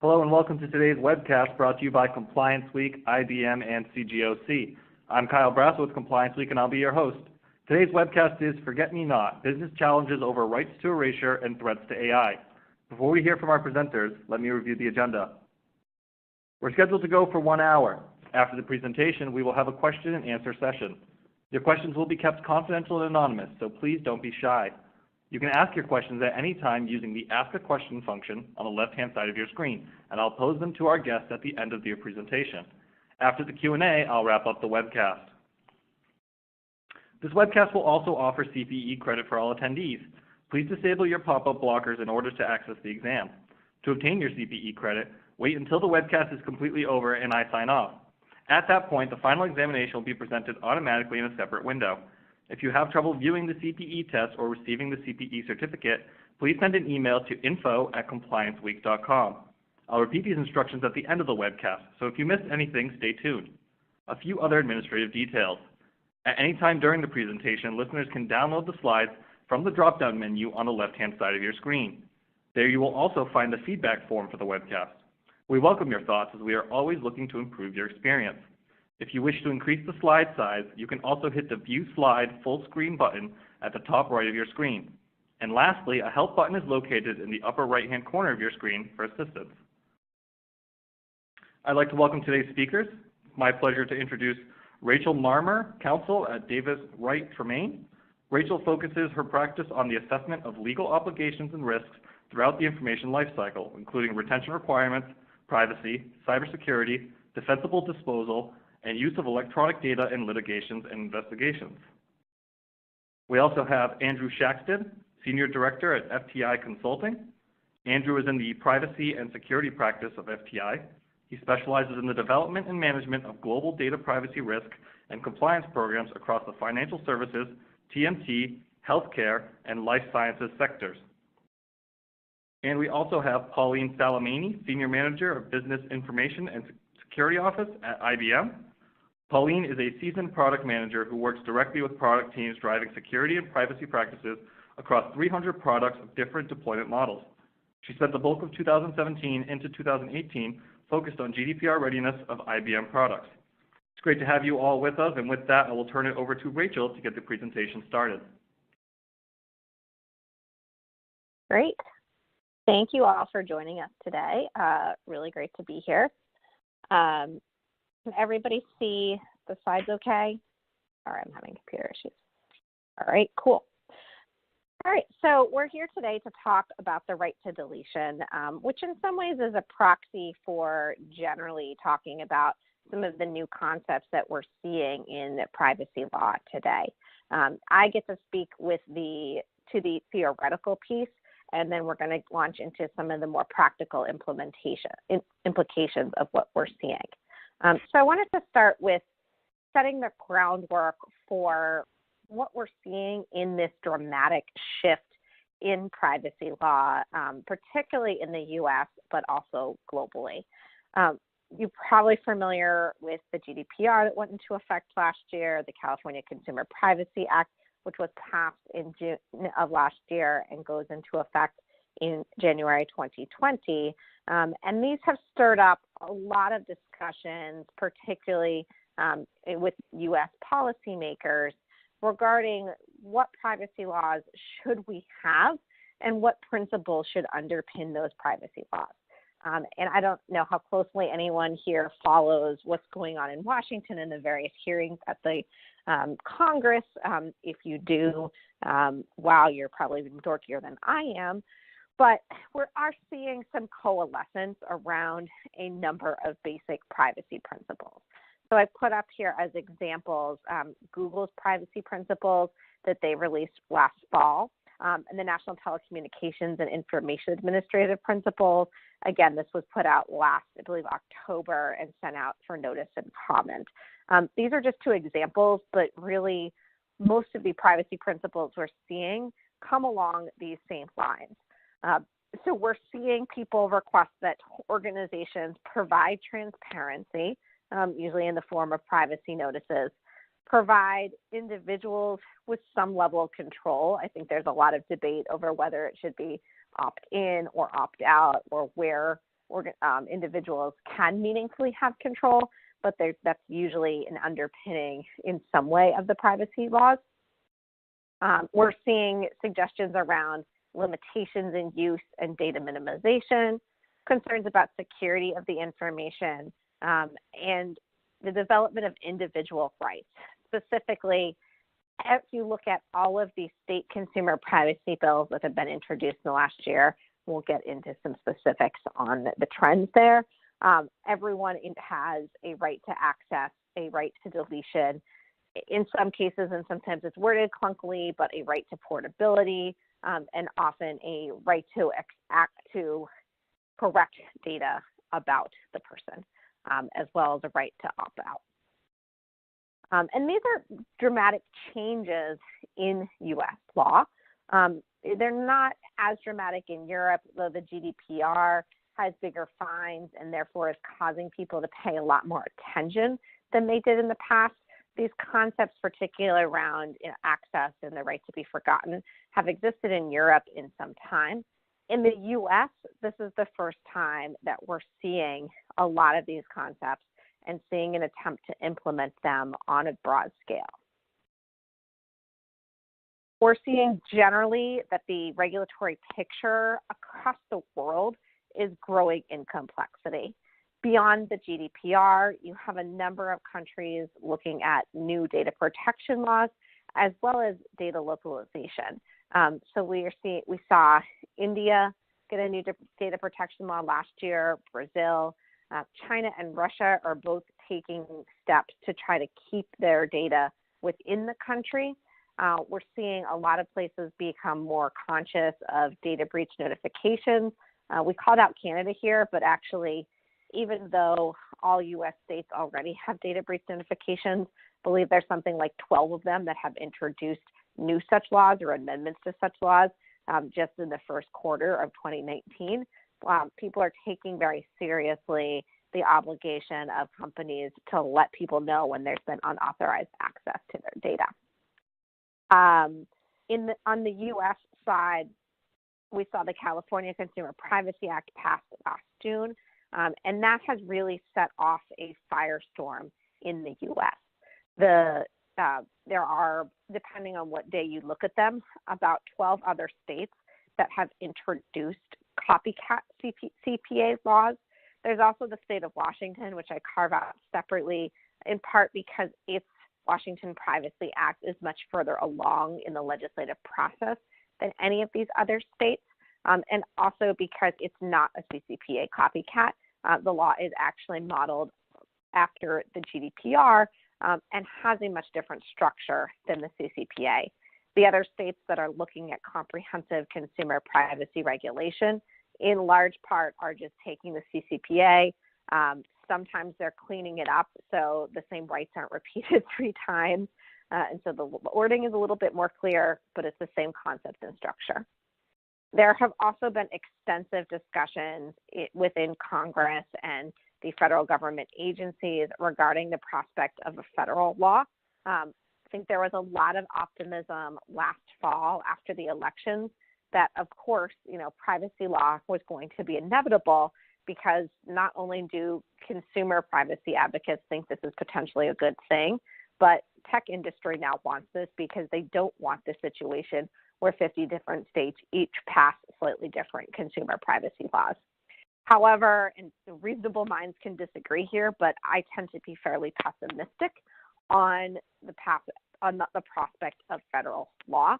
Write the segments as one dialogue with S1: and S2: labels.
S1: Hello and welcome to today's webcast brought to you by Compliance Week, IBM, and CGOC. I'm Kyle Brasso with Compliance Week and I'll be your host. Today's webcast is Forget Me Not, Business Challenges Over Rights to Erasure and Threats to AI. Before we hear from our presenters, let me review the agenda. We're scheduled to go for 1 hour. After the presentation, we will have a question and answer session. Your questions will be kept confidential and anonymous, so please don't be shy. You can ask your questions at any time using the Ask a Question function on the left-hand side of your screen, and I'll pose them to our guests at the end of your presentation. After the Q&A, I'll wrap up the webcast. This webcast will also offer CPE credit for all attendees. Please disable your pop-up blockers in order to access the exam. To obtain your CPE credit, wait until the webcast is completely over and I sign off. At that point, the final examination will be presented automatically in a separate window. If you have trouble viewing the CPE test or receiving the CPE certificate, please send an email to info@complianceweek.com. I'll repeat these instructions at the end of the webcast, so if you missed anything, stay tuned. A few other administrative details. At any time during the presentation, listeners can download the slides from the drop-down menu on the left-hand side of your screen. There you will also find the feedback form for the webcast. We welcome your thoughts as we are always looking to improve your experience. If you wish to increase the slide size, you can also hit the View Slide Full Screen button at the top right of your screen. And lastly, a Help button is located in the upper right-hand corner of your screen for assistance. I'd like to welcome today's speakers. It's my pleasure to introduce Rachel Marmor, Counsel at Davis, Wright, Tremaine. Rachel focuses her practice on the assessment of legal obligations and risks throughout the information lifecycle, including retention requirements, privacy, cybersecurity, defensible disposal, and use of electronic data in litigations and investigations. We also have Andrew Shaxted, Senior Director at FTI Consulting. Andrew is in the privacy and security practice of FTI. He specializes in the development and management of global data privacy risk and compliance programs across the financial services, TMT, healthcare, and life sciences sectors. And we also have Pauline Salamani, Senior Manager of Business Information and Security Office at IBM. Pauline is a seasoned product manager who works directly with product teams driving security and privacy practices across 300 products of different deployment models. She spent the bulk of 2017 into 2018 focused on GDPR readiness of IBM products. It's great to have you all with us, and with that, I will turn it over to Rachel to get the presentation started.
S2: Great. Thank you all for joining us today. Really great to be here. Can everybody see the slides okay? Sorry, I'm having computer issues. All right, cool. All right, so we're here today to talk about the right to deletion, which in some ways is a proxy for generally talking about some of the new concepts that we're seeing in privacy law today. I get to speak to the theoretical piece, and then we're going to launch into some of the more practical implications of what we're seeing. So I wanted to start with setting the groundwork for what we're seeing in this dramatic shift in privacy law, particularly in the US, but also globally. You're probably familiar with the GDPR that went into effect last year, the California Consumer Privacy Act, which was passed in June of last year and goes into effect in January 2020. And these have stirred up a lot of discussions, particularly with U.S. policymakers, regarding what privacy laws should we have and what principles should underpin those privacy laws. And I don't know how closely anyone here follows what's going on in Washington and the various hearings at the Congress. If you do, wow, you're probably even dorkier than I am. But we are seeing some coalescence around a number of basic privacy principles. So I put up here as examples Google's privacy principles that they released last fall, and the National Telecommunications and Information Administrative Principles. Again, this was put out last, I believe, October and sent out for notice and comment. These are just two examples, but really most of the privacy principles we're seeing come along these same lines. So we're seeing people request that organizations provide transparency, usually in the form of privacy notices, provide individuals with some level of control. I think there's a lot of debate over whether it should be opt-in or opt-out, or where individuals can meaningfully have control, but that's usually an underpinning in some way of the privacy laws. We're seeing suggestions around limitations in use and data minimization, concerns about security of the information, and the development of individual rights. Specifically, if you look at all of these state consumer privacy bills that have been introduced in the last year, we'll get into some specifics on the trends there. Everyone has a right to access, a right to deletion. In some cases, and sometimes it's worded clunkily, but a right to portability, and often a right to correct data about the person, as well as a right to opt out. And these are dramatic changes in U.S. law. They're not as dramatic in Europe, though the GDPR has bigger fines and therefore is causing people to pay a lot more attention than they did in the past. These concepts, particularly around access and the right to be forgotten, have existed in Europe in some time. In the U.S., this is the first time that we're seeing a lot of these concepts and seeing an attempt to implement them on a broad scale. We're seeing generally that the regulatory picture across the world is growing in complexity. Beyond the GDPR, you have a number of countries looking at new data protection laws as well as data localization. So we saw India get a new data protection law last year, Brazil, China and Russia are both taking steps to try to keep their data within the country. We're seeing a lot of places become more conscious of data breach notifications. We called out Canada here, but actually, even though all U.S. states already have data breach notifications, I believe there's something like 12 of them that have introduced new such laws or amendments to such laws just in the first quarter of 2019. People are taking very seriously the obligation of companies to let people know when there's been unauthorized access to their data. On the U.S. side, we saw the California Consumer Privacy Act passed last June, and that has really set off a firestorm in the U.S. There are, depending on what day you look at them, about 12 other states that have introduced copycat CPA laws. There's also the state of Washington, which I carve out separately, in part because its Washington Privacy Act is much further along in the legislative process than any of these other states, and also because it's not a CCPA copycat. The law is actually modeled after the GDPR and has a much different structure than the CCPA. The other states that are looking at comprehensive consumer privacy regulation, in large part, are just taking the CCPA. Sometimes they're cleaning it up so the same rights aren't repeated 3 times. And so the wording is a little bit more clear, but it's the same concept and structure. There have also been extensive discussions within Congress and the federal government agencies regarding the prospect of a federal law. I think there was a lot of optimism last fall after the elections that, of course, privacy law was going to be inevitable because not only do consumer privacy advocates think this is potentially a good thing, but tech industry now wants this because they don't want the situation where 50 different states each pass slightly different consumer privacy laws. However, and reasonable minds can disagree here, but I tend to be fairly pessimistic on the prospect of federal law.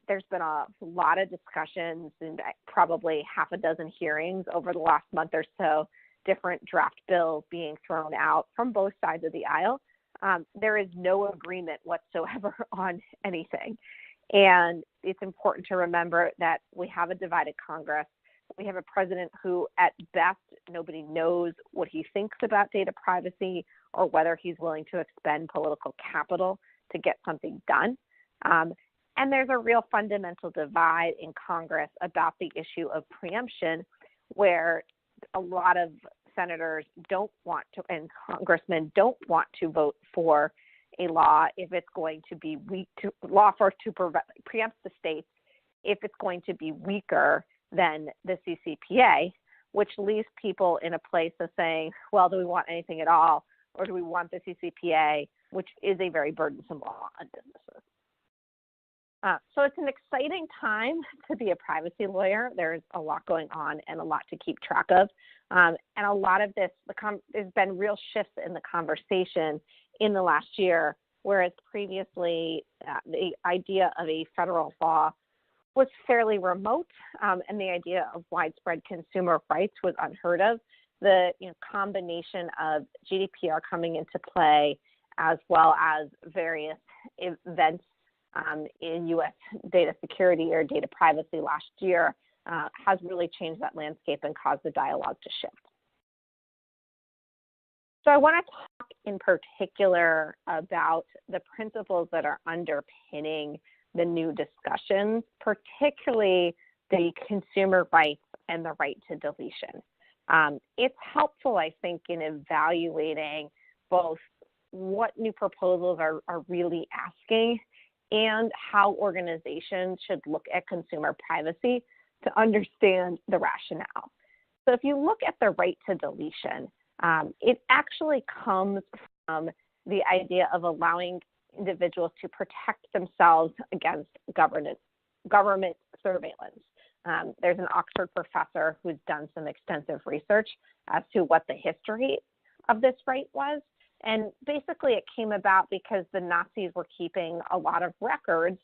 S2: There's been a lot of discussions and probably half a dozen hearings over the last month or so, different draft bills being thrown out from both sides of the aisle. There is no agreement whatsoever on anything. And it's important to remember that we have a divided Congress. We have a president who, at best, nobody knows what he thinks about data privacy or whether he's willing to expend political capital to get something done. And there's a real fundamental divide in Congress about the issue of preemption, where a lot of senators don't want to, and congressmen don't want to vote for a law if it's going to be weak to preempt the states if it's going to be weaker than the CCPA, which leaves people in a place of saying, well, do we want anything at all, or do we want the CCPA, which is a very burdensome law on businesses. So it's an exciting time to be a privacy lawyer. There's a lot going on and a lot to keep track of. And a lot of this, there's been real shifts in the conversation in the last year, whereas previously the idea of a federal law was fairly remote, and the idea of widespread consumer rights was unheard of. The combination of GDPR coming into play, as well as various events in U.S. data security or data privacy last year, has really changed that landscape and caused the dialogue to shift. So I want to talk in particular about the principles that are underpinning the new discussions, particularly the consumer rights and the right to deletion. It's helpful, I think, in evaluating both what new proposals are really asking and how organizations should look at consumer privacy to understand the rationale. So if you look at the right to deletion, it actually comes from the idea of allowing individuals to protect themselves against government surveillance. There's an Oxford professor who's done some extensive research as to what the history of this right was. And basically it came about because the Nazis were keeping a lot of records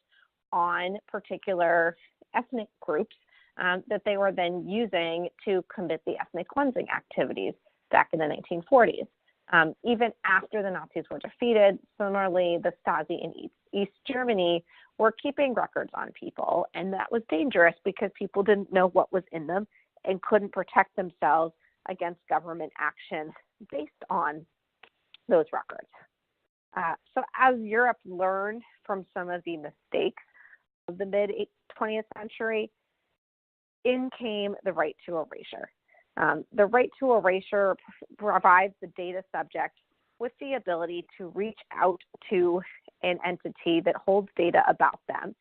S2: on particular ethnic groups that they were then using to commit the ethnic cleansing activities back in the 1940s. Even after the Nazis were defeated, similarly, the Stasi in East Germany were keeping records on people, and that was dangerous because people didn't know what was in them and couldn't protect themselves against government action based on those records. So as Europe learned from some of the mistakes of the mid-20th century, in came the right to erasure. The right to erasure provides the data subject with the ability to reach out to an entity that holds data about them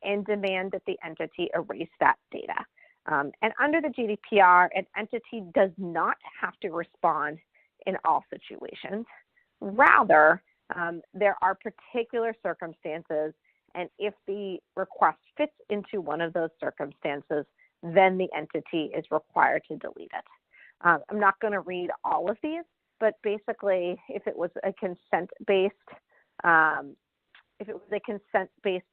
S2: and demand that the entity erase that data. And under the GDPR, an entity does not have to respond in all situations. Rather, there are particular circumstances, and if the request fits into one of those circumstances, then the entity is required to delete it. I'm not going to read all of these, but basically, if it was a consent-based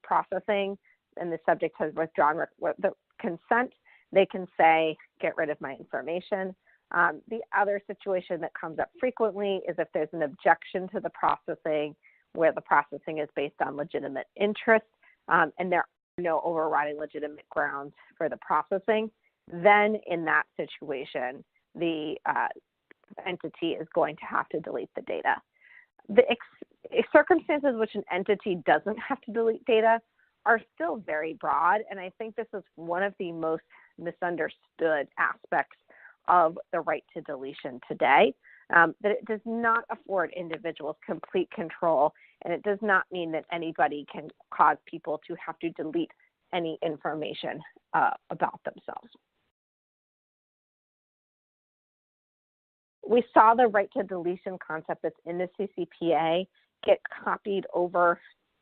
S2: processing, and the subject has withdrawn the consent, they can say, "Get rid of my information." The other situation that comes up frequently is if there's an objection to the processing, where the processing is based on legitimate interest, and there are no overriding legitimate grounds for the processing, then in that situation, the entity is going to have to delete the data. The circumstances which an entity doesn't have to delete data are still very broad, and I think this is one of the most misunderstood aspects of the right to deletion today, that it does not afford individuals complete control, and it does not mean that anybody can cause people to have to delete any information about themselves. We saw the right to deletion concept that's in the CCPA get copied over,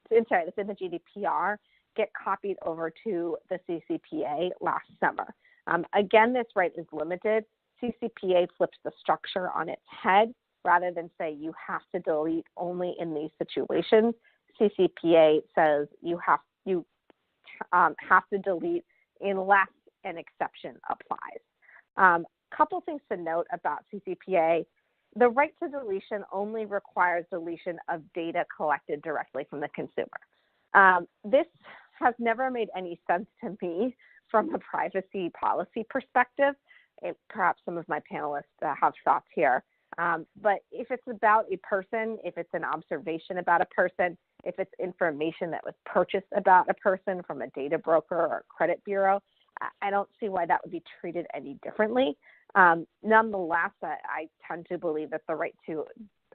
S2: that's in the GDPR, get copied over to the CCPA last summer. Again, this right is limited. CCPA flips the structure on its head. Rather than say you have to delete only in these situations, CCPA says you have to delete unless an exception applies. Couple things to note about CCPA. The right to deletion only requires deletion of data collected directly from the consumer. This has never made any sense to me from a privacy policy perspective. Perhaps some of my panelists have thoughts here. But if it's about a person, if it's an observation about a person, if it's information that was purchased about a person from a data broker or a credit bureau, I don't see why that would be treated any differently. Nonetheless, I tend to believe that the right to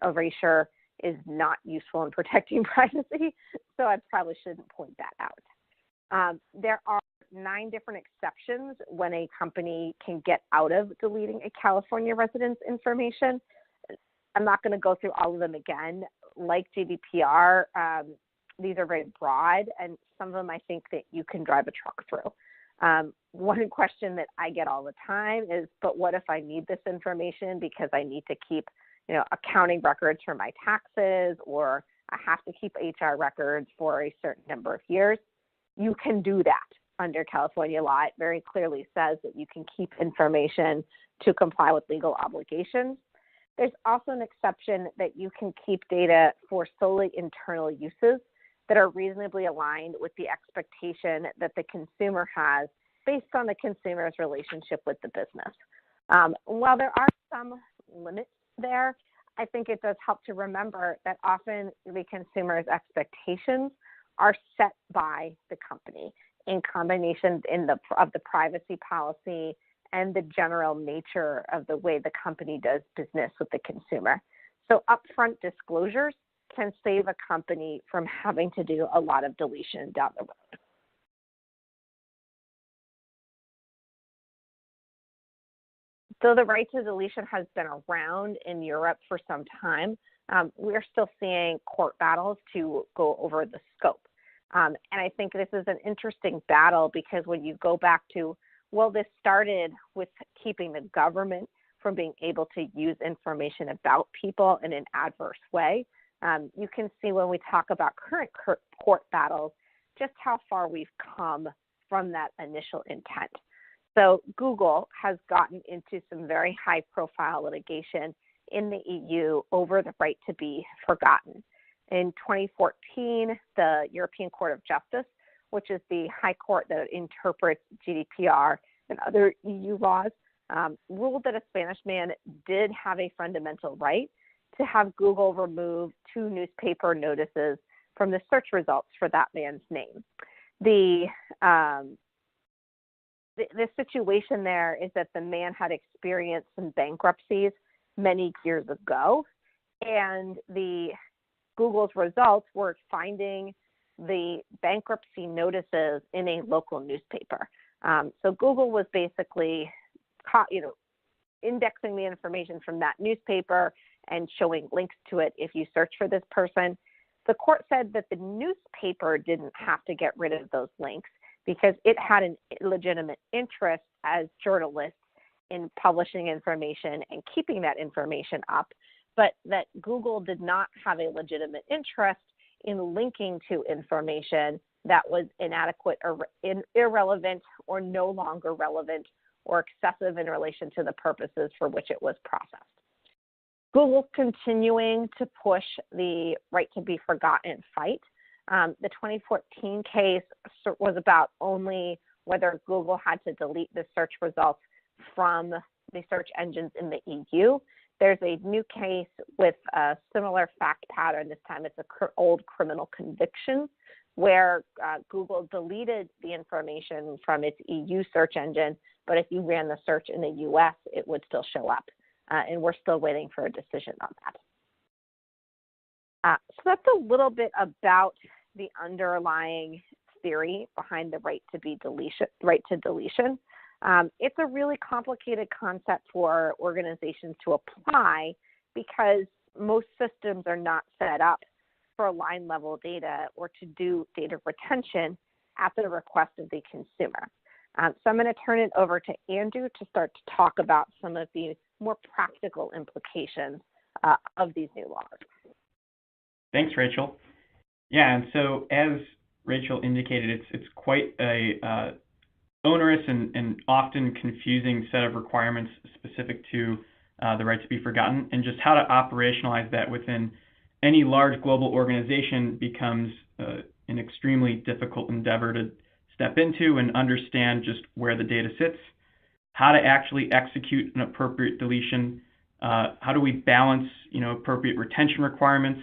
S2: erasure is not useful in protecting privacy, so I probably shouldn't point that out. There are 9 different exceptions when a company can get out of deleting a California resident's information. I'm not going to go through all of them again. Like GDPR, these are very broad, and some of them I think that you can drive a truck through. One question that I get all the time is, but what if I need this information because I need to keep, accounting records for my taxes, or I have to keep HR records for a certain number of years? You can do that under California law. It very clearly says that you can keep information to comply with legal obligations. There's also an exception that you can keep data for solely internal uses that are reasonably aligned with the expectation that the consumer has based on the consumer's relationship with the business. While there are some limits there, I think it does help to remember that often the consumer's expectations are set by the company in combination of the privacy policy and the general nature of the way the company does business with the consumer. So upfront disclosures can save a company from having to do a lot of deletion down the road. Though the right to deletion has been around in Europe for some time, we're still seeing court battles to go over the scope. And I think this is an interesting battle because when you go back to, well, this started with keeping the government from being able to use information about people in an adverse way. You can see when we talk about current court battles, just how far we've come from that initial intent. So Google has gotten into some very high-profile litigation in the EU over the right to be forgotten. In 2014, the European Court of Justice, which is the high court that interprets GDPR and other EU laws, ruled that a Spanish man did have a fundamental right to have Google remove 2 newspaper notices from the search results for that man's name. The situation there is that the man had experienced some bankruptcies many years ago, and Google's results were finding the bankruptcy notices in a local newspaper. So Google was basically indexing the information from that newspaper and showing links to it if you search for this person. The court said that the newspaper didn't have to get rid of those links because it had a legitimate interest as journalists in publishing information and keeping that information up, but that Google did not have a legitimate interest in linking to information that was inadequate or irrelevant or no longer relevant or excessive in relation to the purposes for which it was processed. Google's continuing to push the right to be forgotten fight. The 2014 case was about only whether Google had to delete the search results from the search engines in the EU. There's a new case with a similar fact pattern. This time it's an old criminal conviction where Google deleted the information from its EU search engine, but if you ran the search in the US, it would still show up. And we're still waiting for a decision on that. So that's a little bit about the underlying theory behind the right to deletion. It's a really complicated concept for organizations to apply because most systems are not set up for line level data or to do data retention at the request of the consumer. So I'm going to turn it over to Andrew to start to talk about some of the more practical implications of these new laws.
S3: Thanks, Rachel. Yeah, and so as Rachel indicated, it's quite a onerous and often confusing set of requirements specific to the right to be forgotten, and just how to operationalize that within any large global organization becomes an extremely difficult endeavor to step into and understand just where the data sits, how to actually execute an appropriate deletion, how do we balance appropriate retention requirements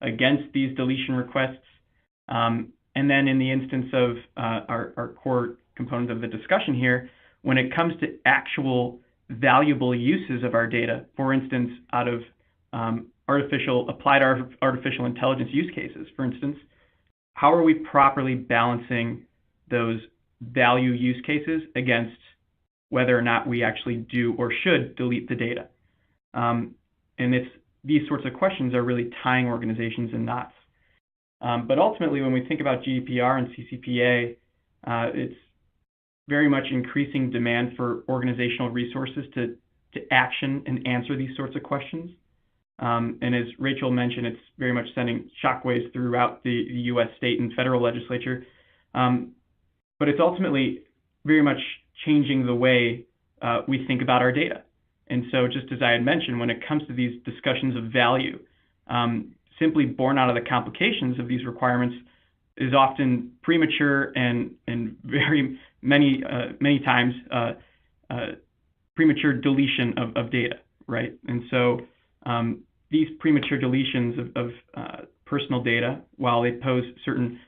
S3: against these deletion requests, and then in the instance of our core component of the discussion here, when it comes to actual valuable uses of our data, for instance, out of applied artificial intelligence use cases, for instance, how are we properly balancing those value use cases against whether or not we actually do or should delete the data. And these sorts of questions are really tying organizations in knots. But ultimately, when we think about GDPR and CCPA, it's very much increasing demand for organizational resources to action and answer these sorts of questions. And as Rachel mentioned, it's very much sending shockwaves throughout the U.S. state and federal legislature. But it's ultimately very much changing the way we think about our data. And so just as I had mentioned, when it comes to these discussions of value, simply born out of the complications of these requirements is often premature and very many times premature deletion of data, right? And so these premature deletions of personal data, while they pose certain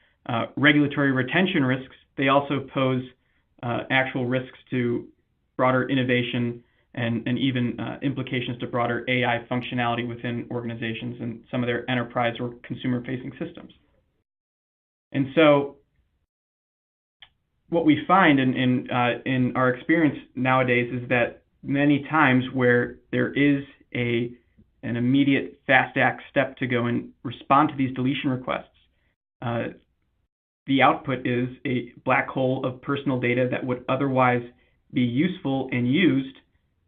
S3: regulatory retention risks, they also pose actual risks to broader innovation and even implications to broader AI functionality within organizations and some of their enterprise or consumer-facing systems. And so what we find in our experience nowadays is that many times where there is an immediate fast act step to go and respond to these deletion requests, the output is a black hole of personal data that would otherwise be useful and used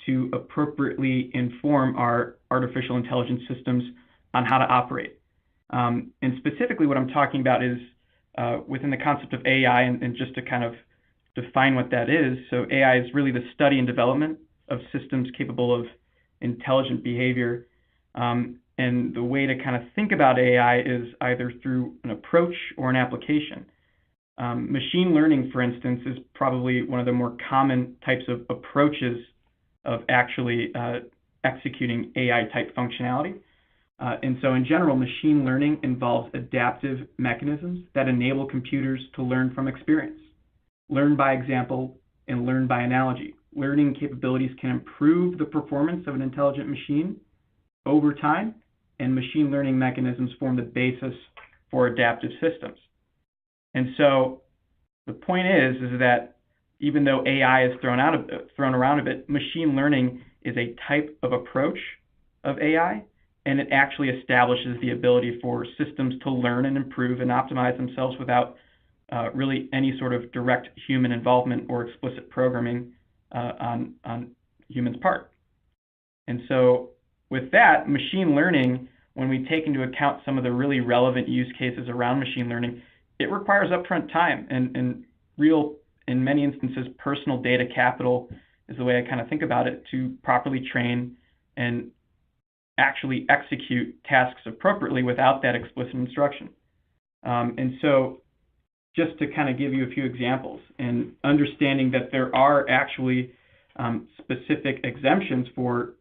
S3: to appropriately inform our artificial intelligence systems on how to operate. And specifically what I'm talking about is within the concept of AI, and just to kind of define what that is. So AI is really the study and development of systems capable of intelligent behavior. And the way to kind of think about AI is either through an approach or an application. Machine learning, for instance, is probably one of the more common types of approaches of actually executing AI-type functionality. And so in general, machine learning involves adaptive mechanisms that enable computers to learn from experience, learn by example, and learn by analogy. Learning capabilities can improve the performance of an intelligent machine over time, and machine learning mechanisms form the basis for adaptive systems. And so the point is that even though AI is thrown around a bit, machine learning is a type of approach of AI, and it actually establishes the ability for systems to learn and improve and optimize themselves without really any sort of direct human involvement or explicit programming on humans' part. And so with that, machine learning, when we take into account some of the really relevant use cases around machine learning, it requires upfront time and real, in many instances, personal data capital is the way I kind of think about it, to properly train and actually execute tasks appropriately without that explicit instruction. And so just to kind of give you a few examples, and understanding that there are actually specific exemptions for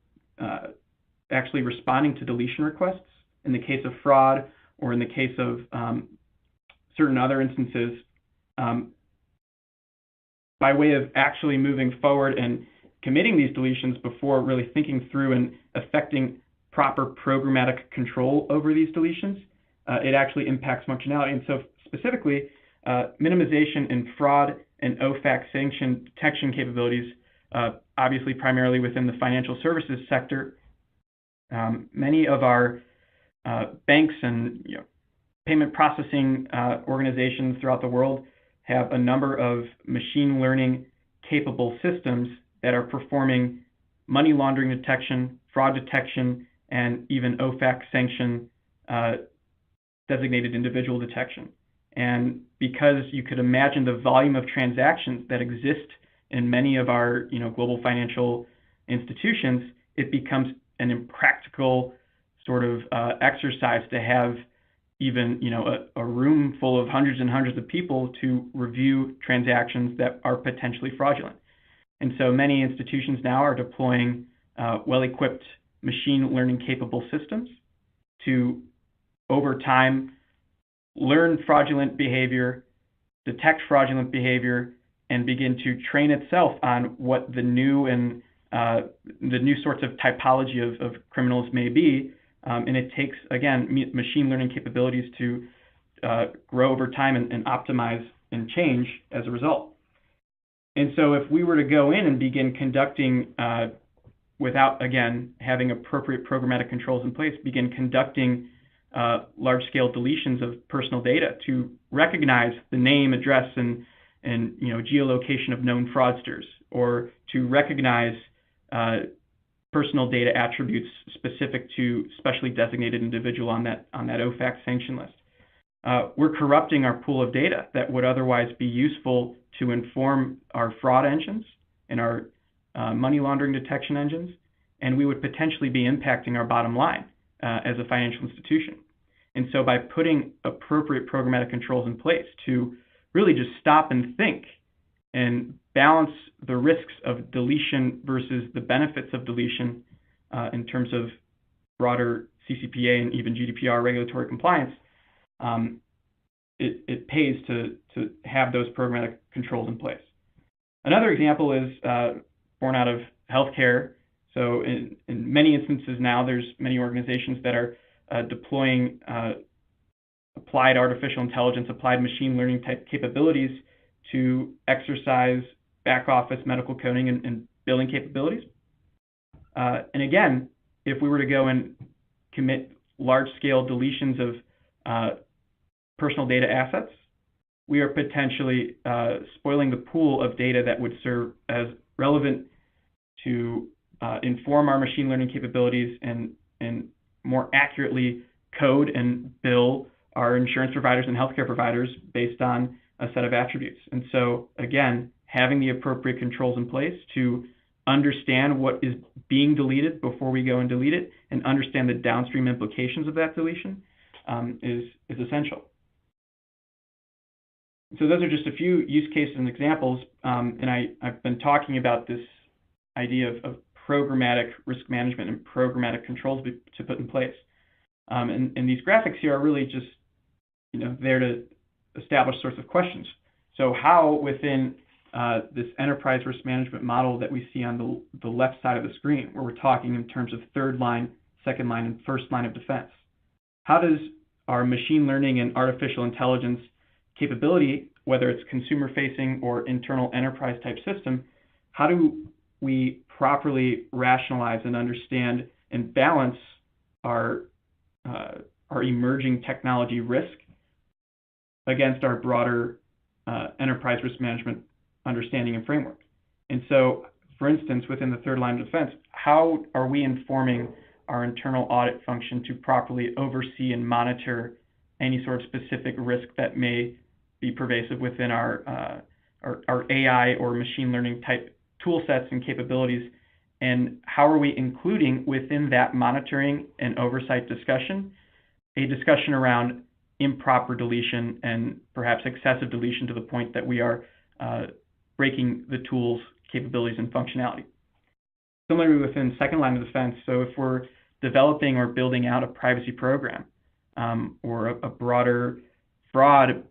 S3: actually responding to deletion requests in the case of fraud or in the case of certain other instances, by way of actually moving forward and committing these deletions before really thinking through and effecting proper programmatic control over these deletions, it actually impacts functionality. And so specifically, minimization in fraud and OFAC sanction detection capabilities, obviously primarily within the financial services sector. Many of our banks and payment processing organizations throughout the world have a number of machine learning capable systems that are performing money laundering detection, fraud detection, and even OFAC sanction designated individual detection. And because you could imagine the volume of transactions that exist in many of our global financial institutions, it becomes an impractical sort of exercise to have even a room full of hundreds and hundreds of people to review transactions that are potentially fraudulent. And so many institutions now are deploying well-equipped machine learning capable systems to, over time, learn fraudulent behavior, detect fraudulent behavior, and begin to train itself on what the new and the new sorts of typology of criminals may be. And it takes, again, machine learning capabilities to grow over time and optimize and change as a result. And so if we were to go in and begin conducting, without, again, having appropriate programmatic controls in place, begin conducting large-scale deletions of personal data to recognize the name, address, and geolocation of known fraudsters, or to recognize personal data attributes specific to specially designated individual on that OFAC sanction list. We're corrupting our pool of data that would otherwise be useful to inform our fraud engines and our money laundering detection engines, and we would potentially be impacting our bottom line as a financial institution. And so by putting appropriate programmatic controls in place to really just stop and think and balance the risks of deletion versus the benefits of deletion in terms of broader CCPA and even GDPR regulatory compliance, it pays to have those programmatic controls in place. Another example is born out of healthcare. So in many instances now, there's many organizations that are deploying applied artificial intelligence, applied machine learning type capabilities to exercise back office medical coding and billing capabilities. And again, if we were to go and commit large-scale deletions of personal data assets, we are potentially spoiling the pool of data that would serve as relevant to inform our machine learning capabilities and more accurately code and bill our insurance providers and healthcare providers based on a set of attributes. And so, again, having the appropriate controls in place to understand what is being deleted before we go and delete it and understand the downstream implications of that deletion is essential. So those are just a few use cases and examples, and I've been talking about this idea of programmatic risk management and programmatic controls to put in place. And these graphics here are really just there to establish sorts of questions. So how within this enterprise risk management model that we see on the left side of the screen, where we're talking in terms of third line, second line, and first line of defense, how does our machine learning and artificial intelligence capability, whether it's consumer-facing or internal enterprise-type system, how do we properly rationalize and understand and balance our emerging technology risk against our broader enterprise risk management understanding and framework? And so, for instance, within the third line of defense, how are we informing our internal audit function to properly oversee and monitor any sort of specific risk that may be pervasive within our AI or machine learning type tool sets and capabilities? And how are we including within that monitoring and oversight discussion a discussion around improper deletion and perhaps excessive deletion to the point that we are breaking the tool's capabilities and functionality? Similarly, within second line of defense, so if we're developing or building out a privacy program or a broader fraud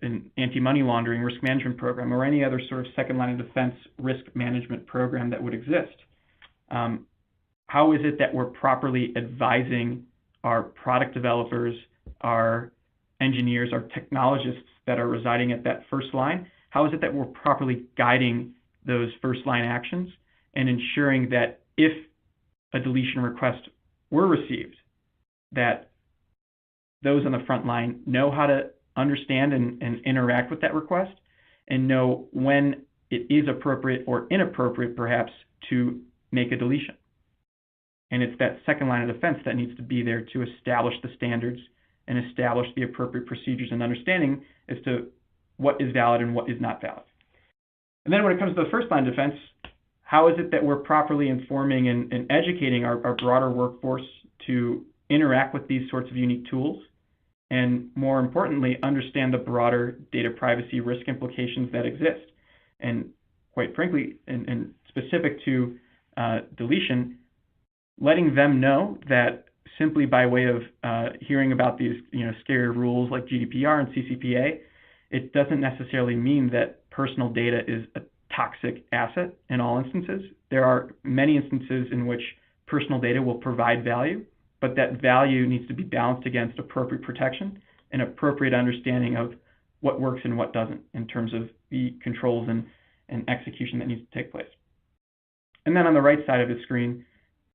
S3: and anti-money laundering risk management program, or any other sort of second line of defense risk management program that would exist, how is it that we're properly advising our product developers, our engineers, our technologists that are residing at that first line? How is it that we're properly guiding those first line actions and ensuring that if a deletion request were received, that those on the front line know how to understand and interact with that request and know when it is appropriate or inappropriate, perhaps, to make a deletion? And it's that second line of defense that needs to be there to establish the standards and establish the appropriate procedures and understanding as to what is valid and what is not valid. And then when it comes to the first line of defense, how is it that we're properly informing and educating our broader workforce to interact with these sorts of unique tools, and more importantly, understand the broader data privacy risk implications that exist? And quite frankly, and specific to deletion, letting them know that simply by way of hearing about these scary rules like GDPR and CCPA, it doesn't necessarily mean that personal data is a toxic asset in all instances. There are many instances in which personal data will provide value, but that value needs to be balanced against appropriate protection and appropriate understanding of what works and what doesn't in terms of the controls and execution that needs to take place. And then on the right side of the screen,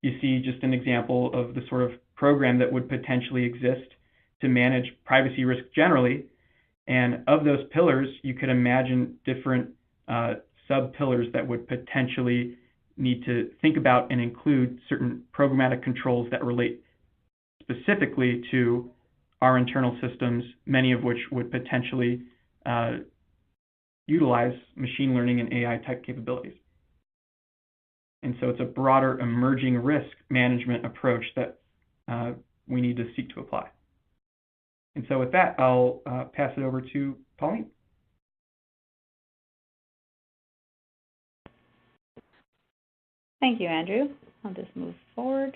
S3: you see just an example of the sort of program that would potentially exist to manage privacy risk generally. And of those pillars, you could imagine different sub-pillars that would potentially need to think about and include certain programmatic controls that relate specifically to our internal systems, many of which would potentially utilize machine learning and AI type capabilities. And so it's a broader emerging risk management approach that we need to seek to apply. And so with that, I'll pass it over to Pauline.
S4: Thank you, Andrew. I'll just move forward.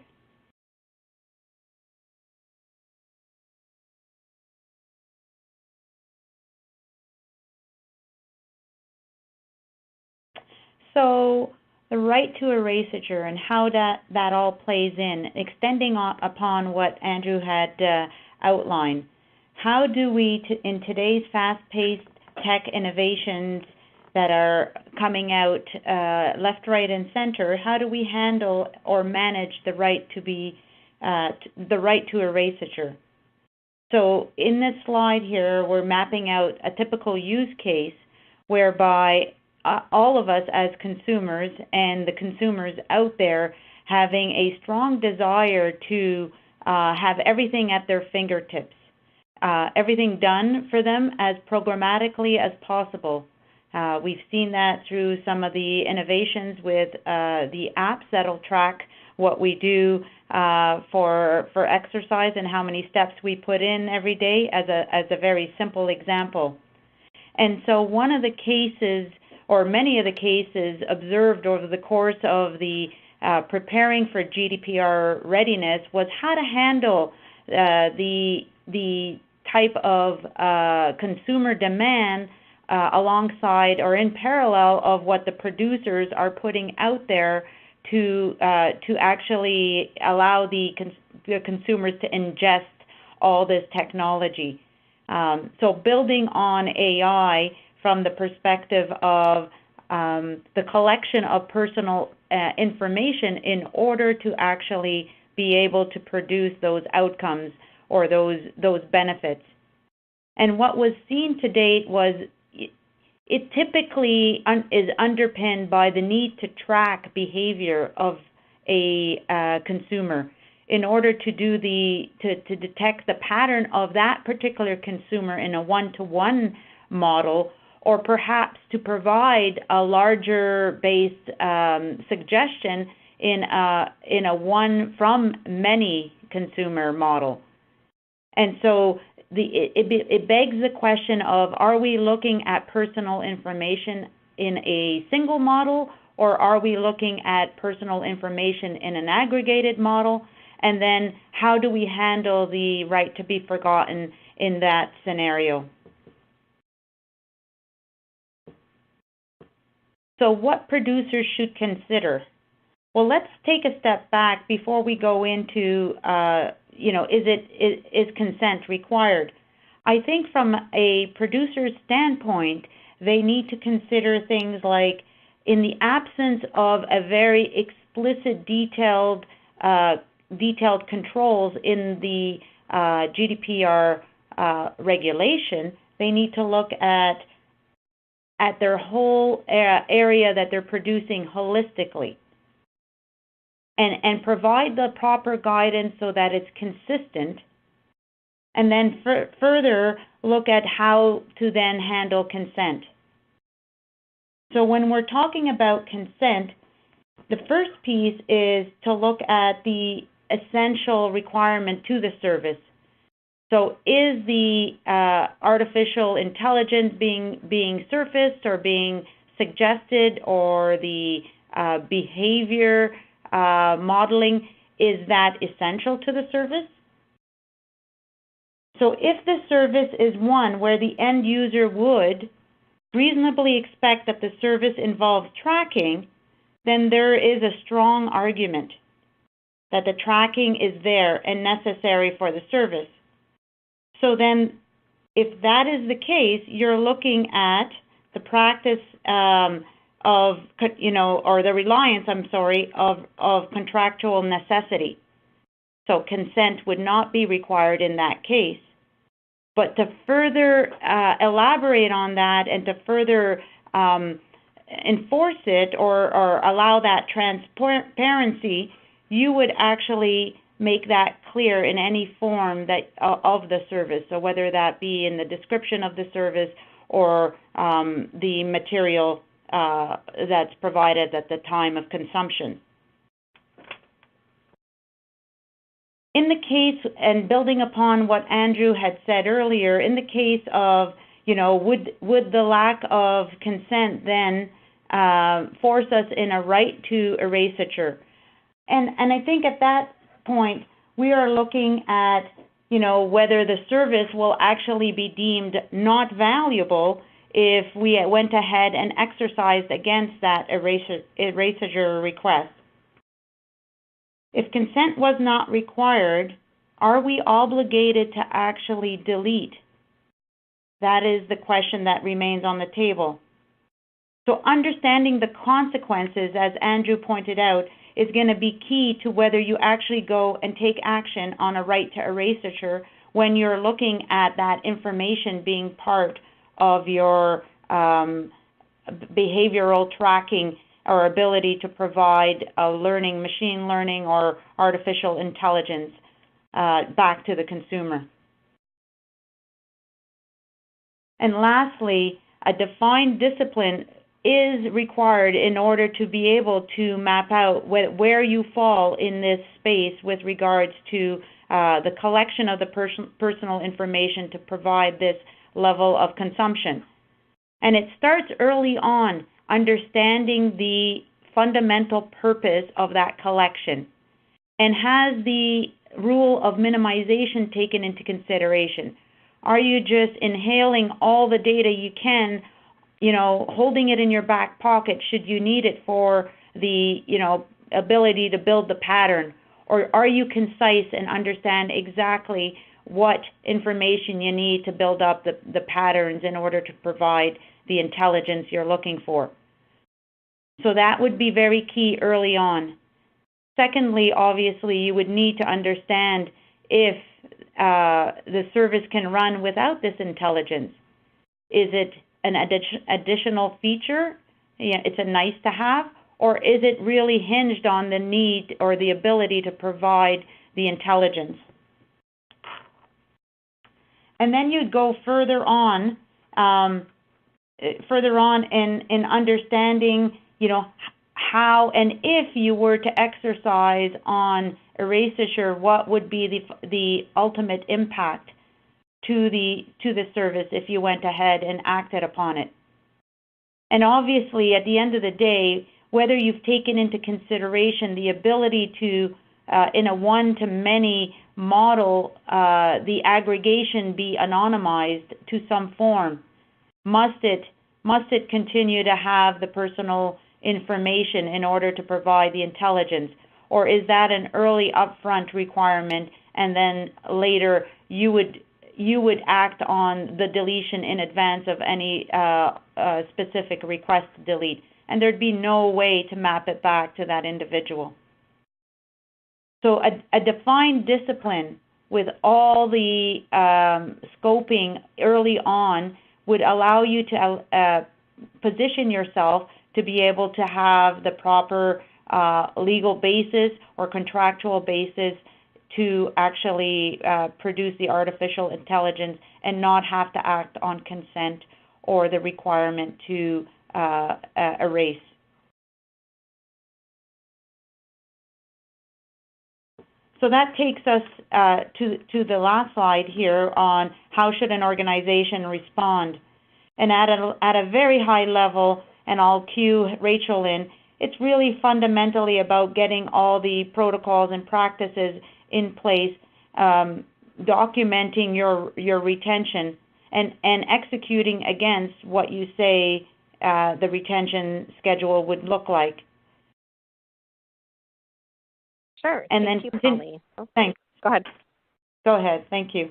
S4: So the right to erasure and how that all plays in, extending upon what Andrew had outlined. How do we, in today's fast-paced tech innovations that are coming out left, right, and center, how do we handle or manage the right to erasure? So in this slide here, we're mapping out a typical use case whereby all of us as consumers and the consumers out there having a strong desire to have everything at their fingertips, everything done for them as programmatically as possible. We've seen that through some of the innovations with the apps that'll track what we do for exercise and how many steps we put in every day as a very simple example. And so one of the cases, or many of the cases observed over the course of the preparing for GDPR readiness was how to handle the type of consumer demand alongside or in parallel of what the producers are putting out there to actually allow the consumers to ingest all this technology. So building on AI from the perspective of the collection of personal information in order to actually be able to produce those outcomes or those benefits. And what was seen to date was it typically is underpinned by the need to track behavior of a consumer in order to to detect the pattern of that particular consumer in a one-to-one model, or perhaps to provide a larger based suggestion in a one from many consumer model. And so it begs the question of, are we looking at personal information in a single model, or are we looking at personal information in an aggregated model? And then how do we handle the right to be forgotten in that scenario? So what producers should consider? Well, let's take a step back before we go into is consent required? I think from a producer's standpoint, they need to consider things like, in the absence of a very explicit, detailed controls in the GDPR regulation, they need to look at their whole area that they're producing holistically. And provide the proper guidance so that it's consistent, and then further look at how to then handle consent. So when we're talking about consent, the first piece is to look at the essential requirement to the service. So is the artificial intelligence being surfaced or being suggested, or the behavior modeling, is that essential to the service? So if the service is one where the end user would reasonably expect that the service involves tracking, then there is a strong argument that the tracking is there and necessary for the service. So then, if that is the case, you're looking at the practice of, or the reliance, of contractual necessity. So consent would not be required in that case. But to further elaborate on that and to further enforce it or allow that transparency, you would actually make that clear in any form that of the service. So whether that be in the description of the service or the material that's provided at the time of consumption. In the case, and building upon what Andrew had said earlier, in the case of, would the lack of consent then force us in a right to erasure? And I think at that point, we are looking at, whether the service will actually be deemed not valuable if we went ahead and exercised against that erasure request. If consent was not required, are we obligated to actually delete? That is the question that remains on the table. So understanding the consequences, as Andrew pointed out, is going to be key to whether you actually go and take action on a right to erasure when you're looking at that information being part of your behavioral tracking or ability to provide machine learning or artificial intelligence back to the consumer. And lastly, a defined discipline is required in order to be able to map out where you fall in this space with regards to the collection of the personal information to provide this level of consumption. And it starts early on, understanding the fundamental purpose of that collection, and has the rule of minimization taken into consideration. Are you just inhaling all the data you can, holding it in your back pocket should you need it for the, ability to build the pattern? Or are you concise and understand exactly what information you need to build up the patterns in order to provide the intelligence you're looking for? So that would be very key early on. Secondly, obviously, you would need to understand if the service can run without this intelligence. Is it an additional feature? It's a nice to have, or is it really hinged on the need or the ability to provide the intelligence? And then you'd go further on in understanding, how and if you were to exercise on erasure, what would be the ultimate impact to the service if you went ahead and acted upon it. And obviously, at the end of the day, whether you've taken into consideration the ability to, in a one-to-many model, the aggregation be anonymized to some form, must it continue to have the personal information in order to provide the intelligence? Or is that an early upfront requirement, and then later you would act on the deletion in advance of any specific request to delete, and there'd be no way to map it back to that individual. So a defined discipline with all the scoping early on would allow you to position yourself to be able to have the proper legal basis or contractual basis to actually produce the artificial intelligence and not have to act on consent or the requirement to erase. So that takes us to the last slide here on how should an organization respond. And at a very high level, and I'll cue Rachel in, it's really fundamentally about getting all the protocols and practices in place, documenting your retention, and executing against what you say the retention schedule would look like.
S2: Sure.
S4: And
S2: Thank
S4: then
S2: you, Pauline.
S4: Thanks.
S2: Go ahead.
S4: Go ahead. Thank you.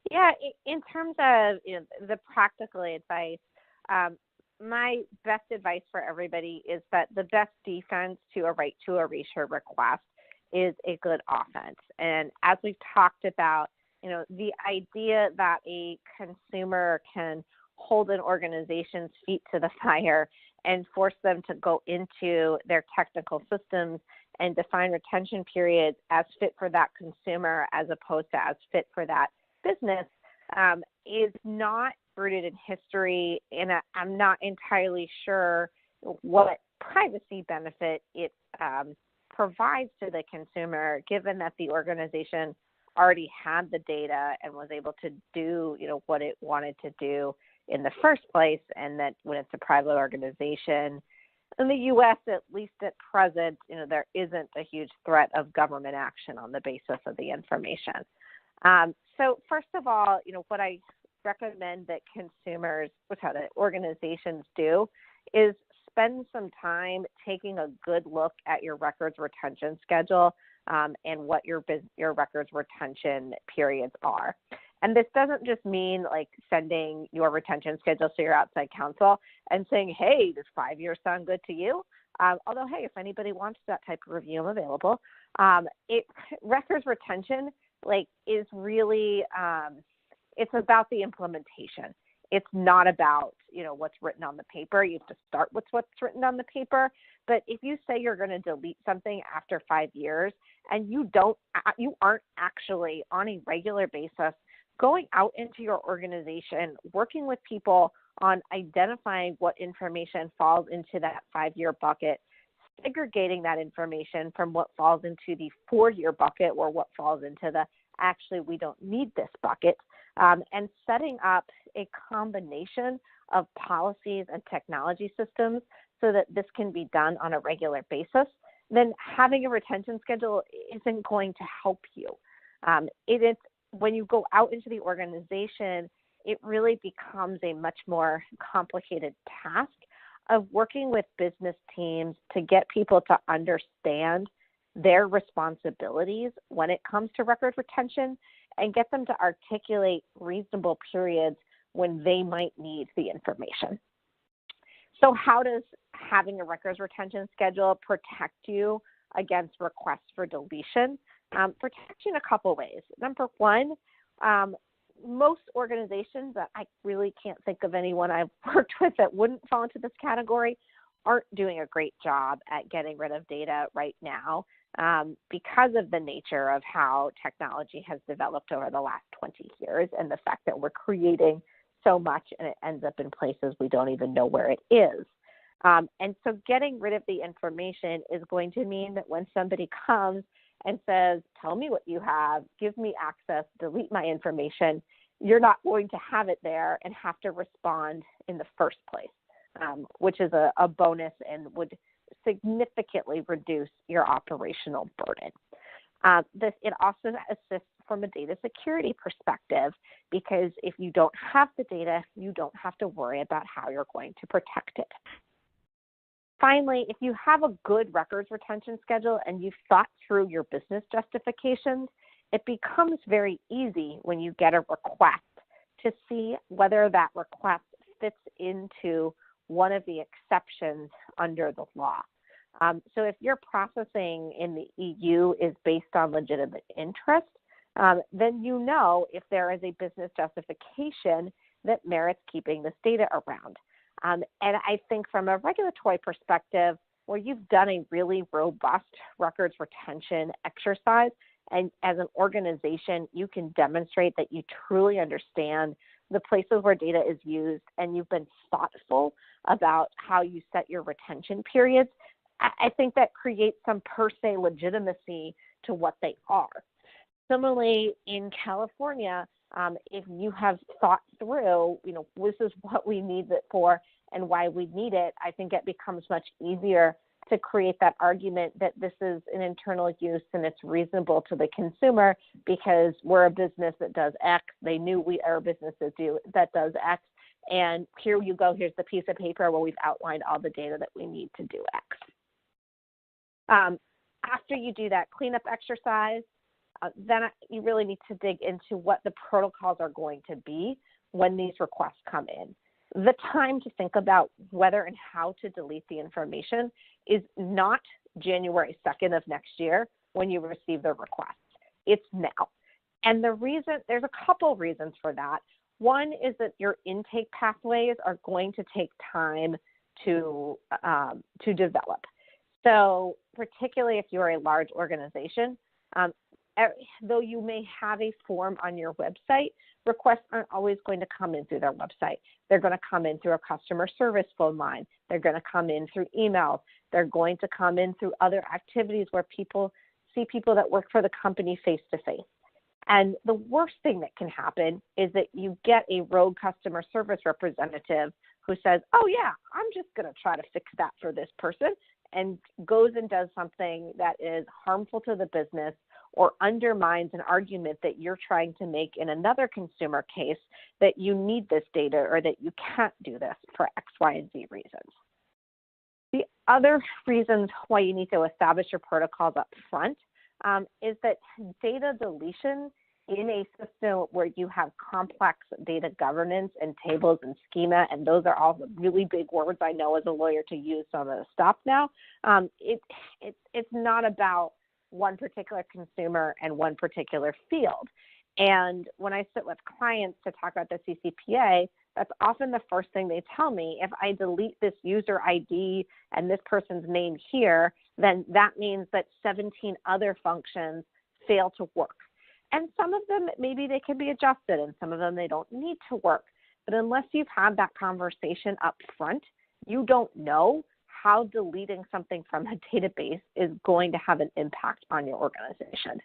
S2: Yeah, in terms of the practical advice, my best advice for everybody is that the best defense to a right to erasure request is a good offense. And as we've talked about, the idea that a consumer can hold an organization's feet to the fire and force them to go into their technical systems and define retention periods as fit for that consumer as opposed to as fit for that business is not rooted in history, and I'm not entirely sure what privacy benefit it provides to the consumer, given that the organization already had the data and was able to do, what it wanted to do in the first place, and that when it's a private organization, in the U.S., at least at present, there isn't a huge threat of government action on the basis of the information. So first of all, what I recommend that organizations do is spend some time taking a good look at your records retention schedule and what your records retention periods are. And this doesn't just mean like sending your retention schedule to your outside counsel and saying, hey, does 5 years sound good to you? Although, hey, if anybody wants that type of review, I'm available. Records retention is really, it's about the implementation. It's not about, what's written on the paper. You have to start with what's written on the paper. But if you say you're going to delete something after 5 years and you aren't actually on a regular basis going out into your organization, working with people on identifying what information falls into that 5-year bucket, segregating that information from what falls into the 4-year bucket or what falls into the actually we don't need this bucket, and setting up a combination of policies and technology systems so that this can be done on a regular basis, then having a retention schedule isn't going to help you. When you go out into the organization, it really becomes a much more complicated task of working with business teams to get people to understand their responsibilities when it comes to record retention and get them to articulate reasonable periods when they might need the information. So how does having a records retention schedule protect you against requests for deletion? Protect you in a couple ways. Number one, most organizations, that I really can't think of anyone I've worked with that wouldn't fall into this category, aren't doing a great job at getting rid of data right now because of the nature of how technology has developed over the last 20 years and the fact that we're creating so much and it ends up in places we don't even know where it is. And so getting rid of the information is going to mean that when somebody comes and says, tell me what you have, give me access, delete my information, you're not going to have it there and have to respond in the first place, which is a bonus and would significantly reduce your operational burden. It also assists from a data security perspective, because if you don't have the data, you don't have to worry about how you're going to protect it. Finally, if you have a good records retention schedule and you've thought through your business justifications, it becomes very easy when you get a request to see whether that request fits into one of the exceptions under the law. So if your processing in the EU is based on legitimate interest, then you know if there is a business justification that merits keeping this data around. And I think from a regulatory perspective, where you've done a really robust records retention exercise, and as an organization, you can demonstrate that you truly understand the places where data is used and you've been thoughtful about how you set your retention periods, I think that creates some per se legitimacy to what they are. Similarly, in California, if you have thought through, this is what we need it for and why we need it, I think it becomes much easier to create that argument that this is an internal use and it's reasonable to the consumer because we're a business that does X. They knew we are a business that does X. And here you go, here's the piece of paper where we've outlined all the data that we need to do X. After you do that cleanup exercise, then you really need to dig into what the protocols are going to be when these requests come in. the time to think about whether and how to delete the information is not January 2nd of next year when you receive the request. It's now. And the reason, there's a couple reasons for that. One is that your intake pathways are going to take time to develop. So particularly if you're a large organization, though you may have a form on your website, requests aren't always going to come in through their website. They're going to come in through a customer service phone line. They're going to come in through emails. They're going to come in through other activities where people see people that work for the company face to face. And the worst thing that can happen is that you get a rogue customer service representative who says, oh yeah, I'm just going to try to fix that for this person, and goes and does something that is harmful to the business or undermines an argument that you're trying to make in another consumer case that you need this data or that you can't do this for X, Y, and Z reasons. The other reasons why you need to establish your protocols up front is that data deletion in a system where you have complex data governance and tables and schema, and those are all the really big words I know as a lawyer to use, so I'm going to stop now. It's not about one particular consumer and one particular field. And when I sit with clients to talk about the CCPA, that's often the first thing they tell me. If I delete this user ID and this person's name here, then that means that 17 other functions fail to work. And some of them, maybe they can be adjusted, and some of them they don't need to work. But unless you've had that conversation up front, you don't know how deleting something from a database is going to have an impact on your organization.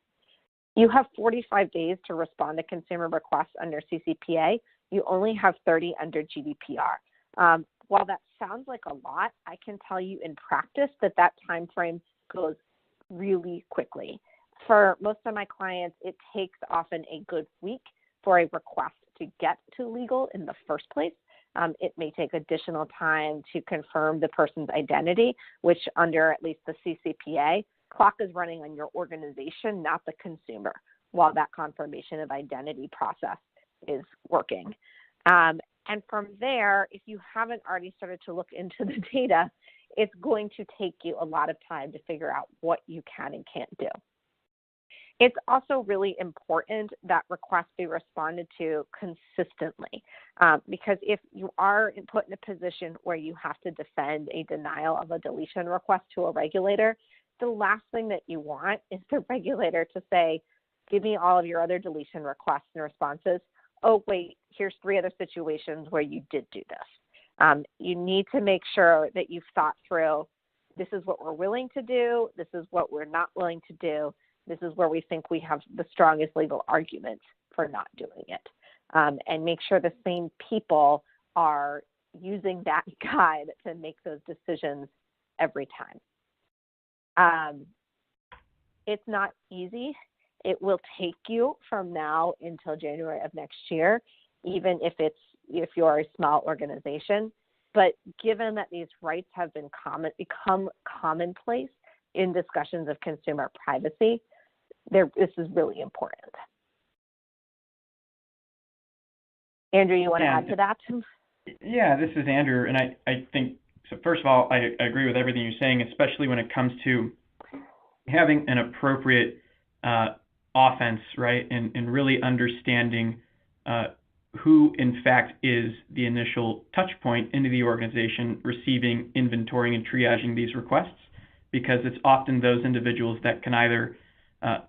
S2: You have 45 days to respond to consumer requests under CCPA. You only have 30 under GDPR. While that sounds like a lot, I can tell you in practice that time frame goes really quickly. For most of my clients, it takes often a good week for a request to get to legal in the first place. It may take additional time to confirm the person's identity, which under at least the CCPA, clock is running on your organization, not the consumer, while that confirmation of identity process is working. And from there, if you haven't already started to look into the data, it's going to take you a lot of time to figure out what you can and can't do. It's also really important that requests be responded to consistently, because if you are put in a position where you have to defend a denial of a deletion request to a regulator, the last thing that you want is the regulator to say, give me all of your other deletion requests and responses. Oh, wait, here's 3 other situations where you did do this. You need to make sure that you've thought through, this is what we're willing to do, this is what we're not willing to do, this is where we think we have the strongest legal arguments for not doing it. And make sure the same people are using that guide to make those decisions every time. It's not easy. It will take you from now until January of next year, even if you're a small organization. But given that these rights have become commonplace in discussions of consumer privacy, this is really important. Andrew, you want to add to that?
S3: Yeah, this is Andrew, and I think, so first of all, I agree with everything you're saying, especially when it comes to having an appropriate offense, right, and really understanding who, in fact, is the initial touch point into the organization receiving, inventorying, and triaging these requests, because it's often those individuals that can either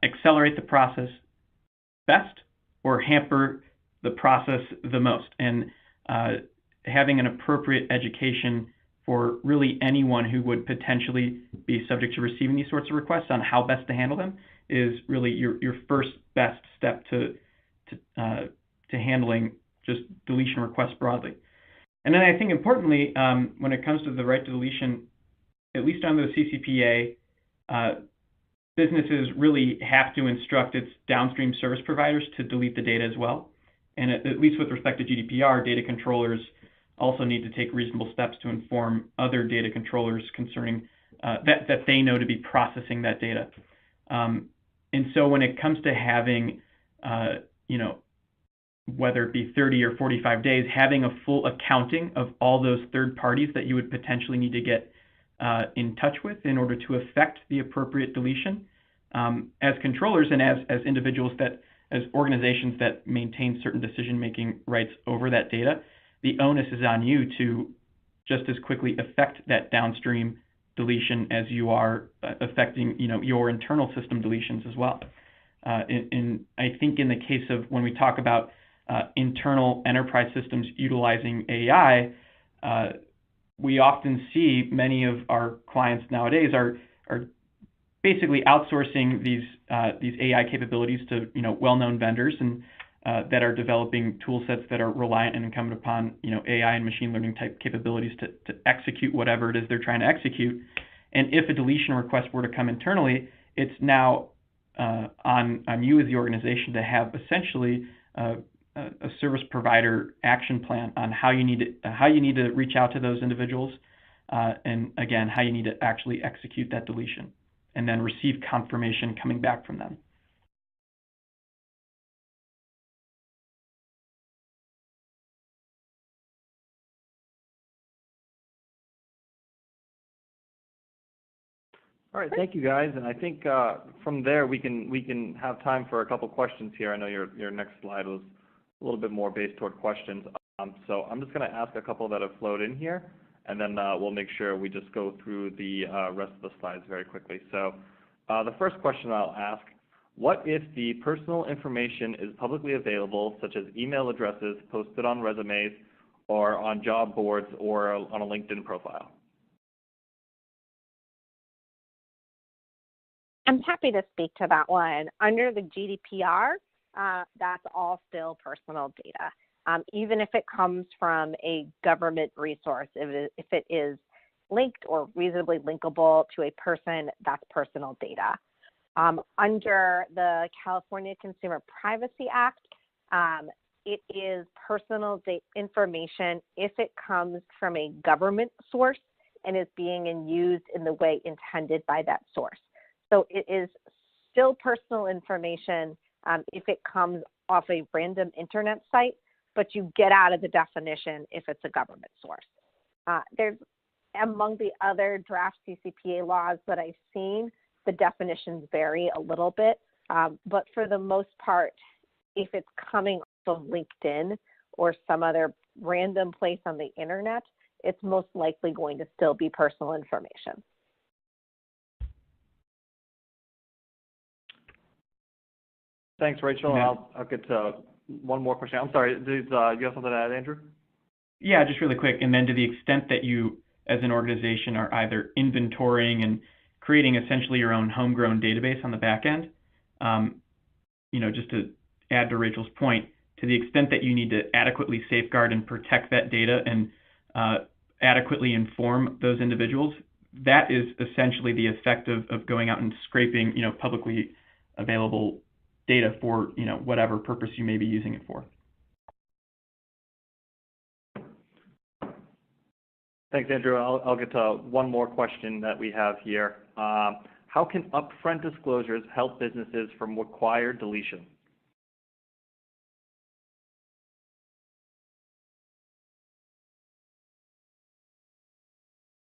S3: accelerate the process best or hamper the process the most. And having an appropriate education for really anyone who would potentially be subject to receiving these sorts of requests on how best to handle them is really your first best step to handling just deletion requests broadly. And then I think importantly, when it comes to the right to deletion, at least under the CCPA, businesses really have to instruct its downstream service providers to delete the data as well. And at least with respect to GDPR, data controllers also need to take reasonable steps to inform other data controllers concerning that they know to be processing that data. And so when it comes to having, whether it be 30 or 45 days, having a full accounting of all those third parties that you would potentially need to get in touch with in order to effect the appropriate deletion. As controllers and as individuals as organizations that maintain certain decision-making rights over that data, the onus is on you to just as quickly effect that downstream deletion as you are affecting, your internal system deletions as well. I think in the case of when we talk about internal enterprise systems utilizing AI, we often see many of our clients nowadays are basically outsourcing these AI capabilities to well-known vendors and that are developing tool sets that are reliant and incumbent upon AI and machine learning type capabilities to execute whatever it is they're trying to execute. And if a deletion request were to come internally, it's now on you as the organization to have essentially a service provider action plan on how you need to reach out to those individuals, and again, how you need to actually execute that deletion, and then receive confirmation coming back from them.
S1: All right, thank you guys, and I think from there we can have time for a couple questions here. I know your next slide was a little bit more based toward questions, so I'm just going to ask a couple that have flowed in here, and then we'll make sure we just go through the rest of the slides very quickly. So the first question I'll ask: what if the personal information is publicly available, such as email addresses posted on resumes or on job boards or on a LinkedIn profile?
S2: I'm happy to speak to that one. Under the GDPR, that's all still personal data. Even if it comes from a government resource, if it is linked or reasonably linkable to a person, that's personal data. Under the California Consumer Privacy Act, it is personal information if it comes from a government source and is being used in the way intended by that source. So it is still personal information if it comes off a random internet site, but you get out of the definition if it's a government source. There's, among the other draft CCPA laws that I've seen, the definitions vary a little bit, but for the most part, if it's coming off of LinkedIn or some other random place on the internet, it's most likely going to still be personal information.
S1: Thanks, Rachel.
S3: Yeah.
S1: I'll get to one more question. I'm sorry, do you have something to add, Andrew?
S3: Yeah, just really quick. And then to the extent that you, as an organization, are either inventorying and creating essentially your own homegrown database on the back end, just to add to Rachel's point, to the extent that you need to adequately safeguard and protect that data and adequately inform those individuals, that is essentially the effect of going out and scraping, publicly available data for, whatever purpose you may be using it for.
S1: Thanks, Andrew. I'll get to one more question that we have here. How can upfront disclosures help businesses from required deletion?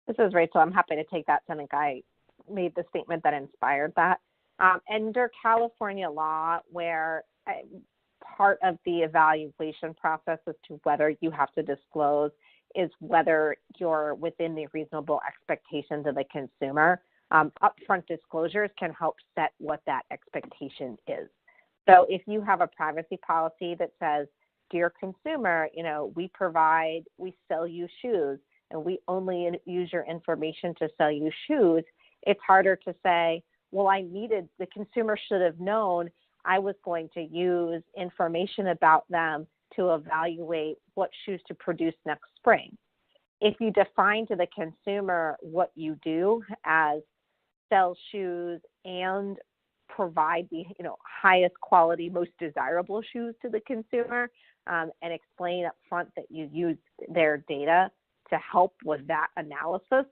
S2: This is Rachel. I'm happy to take that. I think I made the statement that inspired that. Under California law, where part of the evaluation process as to whether you have to disclose is whether you're within the reasonable expectations of the consumer, upfront disclosures can help set what that expectation is. So if you have a privacy policy that says, dear consumer, we sell you shoes and we only use your information to sell you shoes, it's harder to say, well, the consumer should have known I was going to use information about them to evaluate what shoes to produce next spring. If you define to the consumer what you do as sell shoes and provide the highest quality, most desirable shoes to the consumer, and explain up front that you use their data to help with that analysis,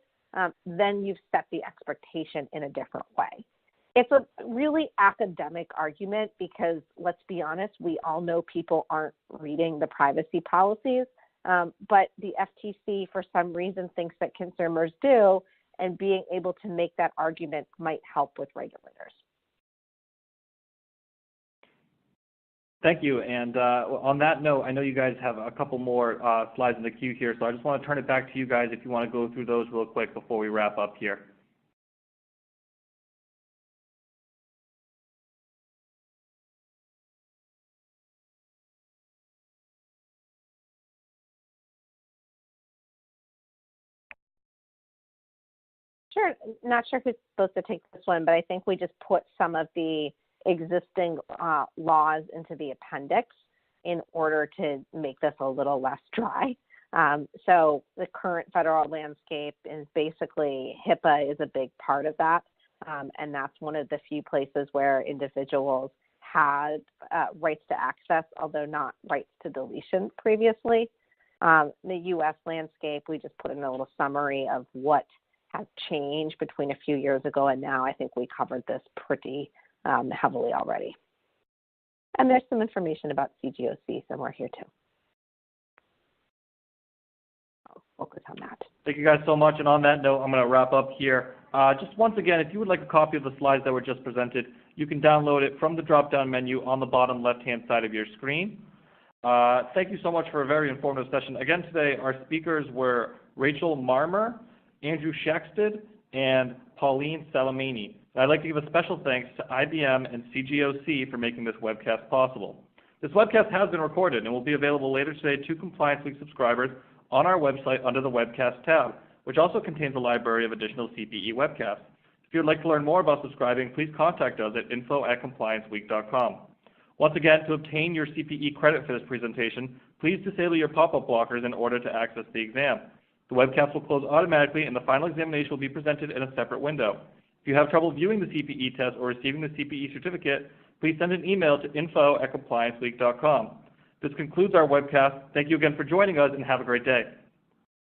S2: then you've set the expectation in a different way. It's a really academic argument because, let's be honest, we all know people aren't reading the privacy policies, but the FTC, for some reason, thinks that consumers do, and being able to make that argument might help with regulators.
S1: Thank you. And on that note, I know you guys have a couple more slides in the queue here, so I just want to turn it back to you guys if you want to go through those real quick before we wrap up here.
S2: Sure. Not sure who's supposed to take this one, but I think we just put some of the existing laws into the appendix in order to make this a little less dry. So the current federal landscape is basically HIPAA is a big part of that, and that's one of the few places where individuals had rights to access, although not rights to deletion previously. The U.S. landscape, we just put in a little summary of what has changed between a few years ago and now. I think we covered this pretty heavily already. And there's some information about CGOC somewhere here too. I'll focus on that.
S1: Thank you guys so much. And on that note, I'm going to wrap up here. Just once again, if you would like a copy of the slides that were just presented, you can download it from the drop-down menu on the bottom left-hand side of your screen. Thank you so much for a very informative session. Again, today our speakers were Rachel Marmor, Andrew Shaxted, and Pauline Salamani. I'd like to give a special thanks to IBM and CGOC for making this webcast possible. This webcast has been recorded and will be available later today to Compliance Week subscribers on our website under the Webcast tab, which also contains a library of additional CPE webcasts. If you would like to learn more about subscribing, please contact us at info@complianceweek.com. Once again, to obtain your CPE credit for this presentation, please disable your pop-up blockers in order to access the exam. The webcast will close automatically and the final examination will be presented in a separate window. If you have trouble viewing the CPE test or receiving the CPE certificate, please send an email to info@complianceweek.com. This concludes our webcast. Thank you again for joining us and have a great day.